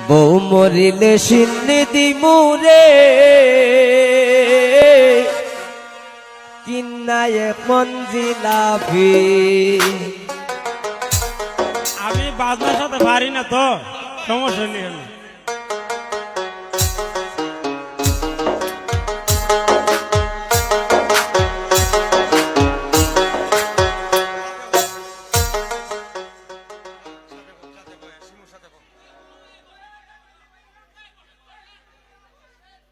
বউ মরিলে সিন্নি দিমুরে কিন্নায় মঞ্জিলাফি। আমি বাজনার সাথে পারি না তো, সমস্যা নেই।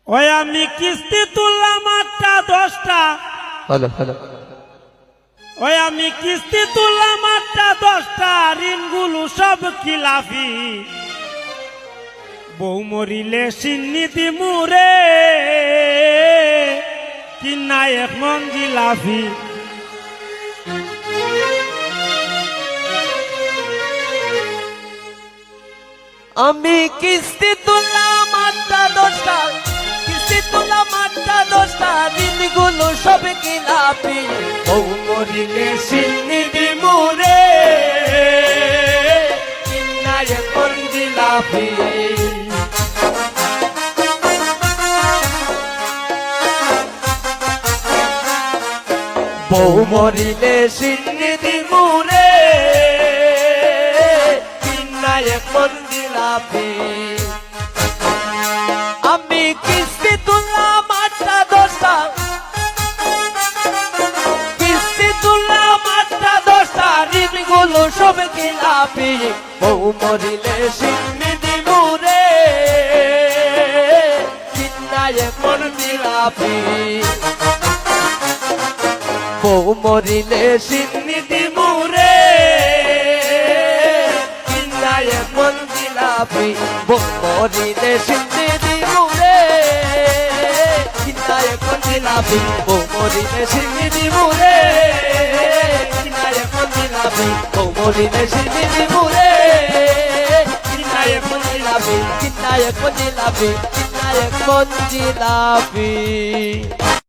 ওই আমি কিস্তি তুললাম 8টা 10টা। Hello hello. ওই আমি কিস্তি তুললাম 8টা 10টা, ঋণগুলো সব খিলাফি। বউ মরিলে সিন্নি দিমুরে কিনা এক মঞ্জিলাফি। আমি কিস্তি তুললাম 8টা 10টা, কিস্তি তুললাম 8টা 10টা, দিনগুলো সব খিলাফি। বউ মরিলে সিন্নি দিমুরে কিন্নায় মঞ্জিলাফি। বউ মরিলে সিন্নি দিমুরে কিন্নায় মঞ্জিলাফি। আমি কিস্তি তুললাম 8টা 10টা, কিস্তি তুললাম 8টা 10টা, ঋণগুলো সব খিলাফি। বউ মরিলে সিন্নি দিমুরে কিন্নায় মঞ্জিলাফি। বউ মরিলে সিন্নি দিমুরে কিন্নায় মঞ্জিলাফি। বউ মরিলে সিন্নি দিমুরে কিন্নায় মঞ্জিলাফি। বউ মরিলে সিন্নি দিমুরে কিন্নায় মঞ্জিলাফি। বউ মরিলে সিন্নি দিমুরে কিন্নায় মঞ্জিলাফি। কিন্নায় মঞ্জিলাফি। কিন্নায় মঞ্জিলাফি।